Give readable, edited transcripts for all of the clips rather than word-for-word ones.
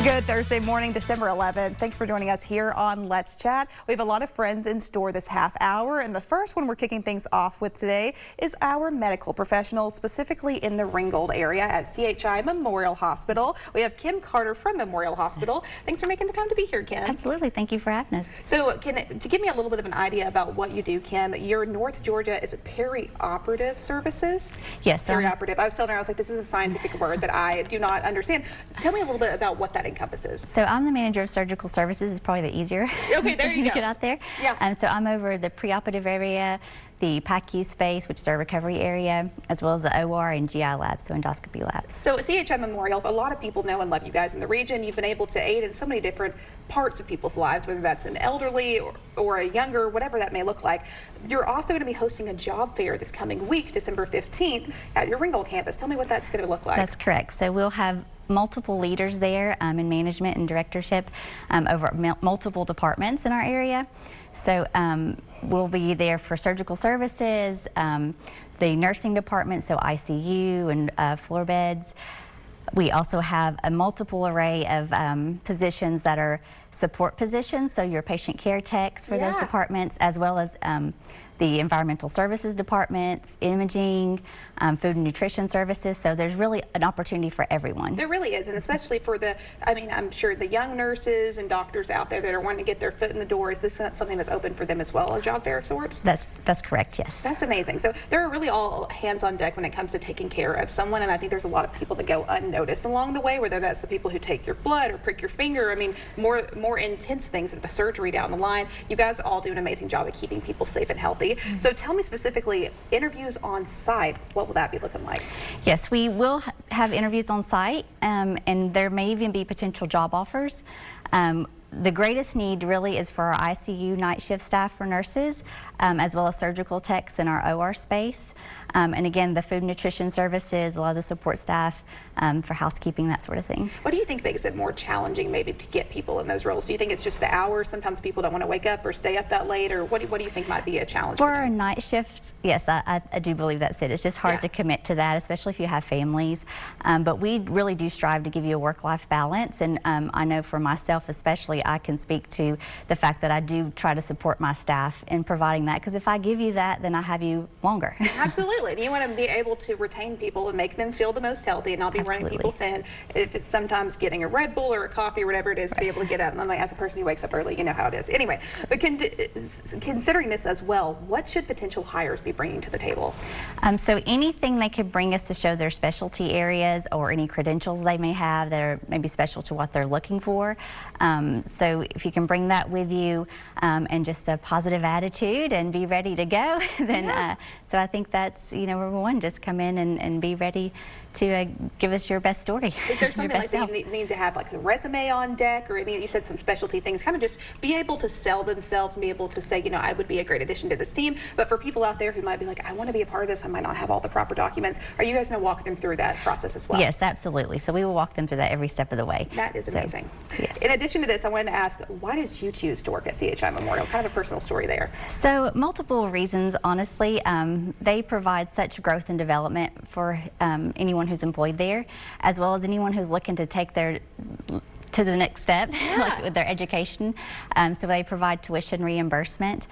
Good Thursday morning, December 11th. Thanks for joining us here on Let's Chat. We have a lot of friends in store this half hour, and the first one we're kicking things off with today is our medical professionals, specifically in the Ringgold area at CHI Memorial Hospital. We have Kim Carter from Memorial Hospital. Thanks for making the time to be here, Kim. Absolutely. Thank you for having us. So, to give me a little bit of an idea about what you do, Kim, your North Georgia, is it perioperative services? Yes. Perioperative. I was telling her, I was like, this is a scientific word that I do not understand. Tell me a little bit about what that encompasses. So I'm the manager of surgical services. Is probably the easier. Okay, there you to go. Get out there. Yeah. So I'm over the preoperative area, the PACU space, which is our recovery area, as well as the OR and GI labs, so endoscopy labs. So at CHI Memorial, a lot of people know and love you guys in the region. You've been able to aid in so many different parts of people's lives, whether that's an elderly or a younger, whatever that may look like. You're also going to be hosting a job fair this coming week, December 15th, at your Ringgold campus. Tell me what that's going to look like. That's correct. So we'll have multiple leaders there in management and directorship over multiple departments in our area. So we'll be there for surgical services, the nursing department, so ICU and floor beds. We also have a multiple array of positions that are support positions, so your patient care techs for those departments, as well as the environmental services departments, imaging, food and nutrition services. So there's really an opportunity for everyone. There really is, and especially for the, I mean, I'm sure the young nurses and doctors out there that are wanting to get their foot in the door. Is this something that's open for them as well, a job fair of sorts? That's correct, yes. That's amazing. So they're really all hands on deck when it comes to taking care of someone, and I think there's a lot of people that go unnoticed along the way, whether that's the people who take your blood or prick your finger. I mean, more intense things like the surgery down the line. You guys all do an amazing job of keeping people safe and healthy. So tell me specifically, interviews on site, what will that be looking like? Yes, we will have interviews on site, and there may even be potential job offers. The greatest need really is for our ICU night shift staff for nurses, as well as surgical techs in our OR space. And again, the food and nutrition services, a lot of the support staff for housekeeping, that sort of thing. What do you think makes it more challenging maybe to get people in those roles? Do you think it's just the hours? Sometimes people don't want to wake up or stay up that late, or what do you think might be a challenge? For our night shifts, yes, I do believe that's it. It's just hard to commit to that, especially if you have families. But we really do strive to give you a work-life balance, and I know for myself especially, I can speak to the fact that I do try to support my staff in providing that, because if I give you that, then I have you longer. Absolutely. And you want to be able to retain people and make them feel the most healthy and not be running people thin. If it's sometimes getting a Red Bull or a coffee or whatever it is to be able to get up. And like, as a person who wakes up early, you know how it is. Anyway, but considering this as well, what should potential hires be bringing to the table? So anything they could bring us to show their specialty areas or any credentials they may have that are maybe special to what they're looking for. So if you can bring that with you and just a positive attitude and be ready to go, then so I think that's, number one, just come in and be ready to give us your best story. Is there something like that you need to have, like a resume on deck, or you said some specialty things, kind of just be able to sell themselves and be able to say, I would be a great addition to this team. But for people out there who might be like, I want to be a part of this, I might not have all the proper documents, are you guys going to walk them through that process as well? Yes, absolutely. So we will walk them through that every step of the way. That is amazing. Yes. In addition to this, I wanted to ask, why did you choose to work at CHI Memorial? Kind of a personal story there. So multiple reasons, honestly. They provide such growth and development for anyone who's employed there, as well as anyone who's looking to take to the next step, like with their education. So they provide tuition reimbursement.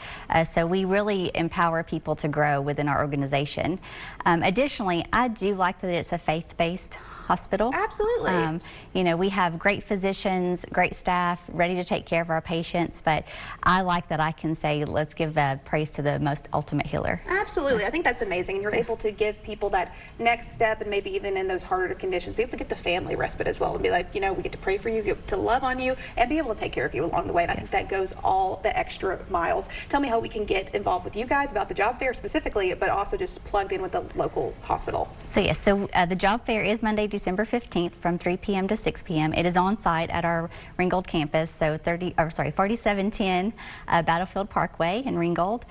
So we really empower people to grow within our organization. Additionally, I do like that it's a faith-based hospital. Absolutely. We have great physicians, great staff, ready to take care of our patients, but I like that I can say, let's give praise to the most ultimate healer. Absolutely. I think that's amazing. And you're able to give people that next step, and maybe even in those harder conditions, be able to get the family respite as well and be like, we get to pray for you, get to love on you, and be able to take care of you along the way. And I think that goes all the extra miles. Tell me how we can get involved with you guys about the job fair specifically, but also just plugged in with the local hospital. So yes, the job fair is Monday, December 15th from 3 p.m. to 6 p.m. It is on site at our Ringgold campus, so 4710 Battlefield Parkway in Ringgold.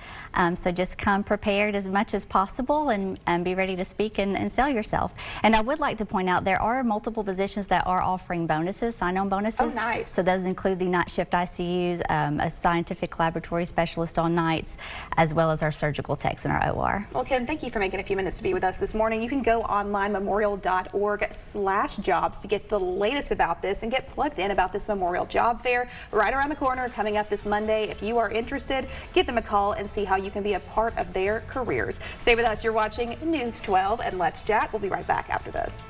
So just come prepared as much as possible and be ready to speak and sell yourself. And I would like to point out there are multiple positions that are offering bonuses, sign-on bonuses. Oh, nice. So those include the night shift ICUs, a scientific laboratory specialist on nights, as well as our surgical techs in our OR. Well, Kim, thank you for making a few minutes to be with us this morning. You can go online, memorial.org, career.com/jobs to get the latest about this and get plugged in about this Memorial Job Fair right around the corner coming up this Monday. If you are interested, give them a call and see how you can be a part of their careers. Stay with us. You're watching News 12 and Let's Chat. We'll be right back after this.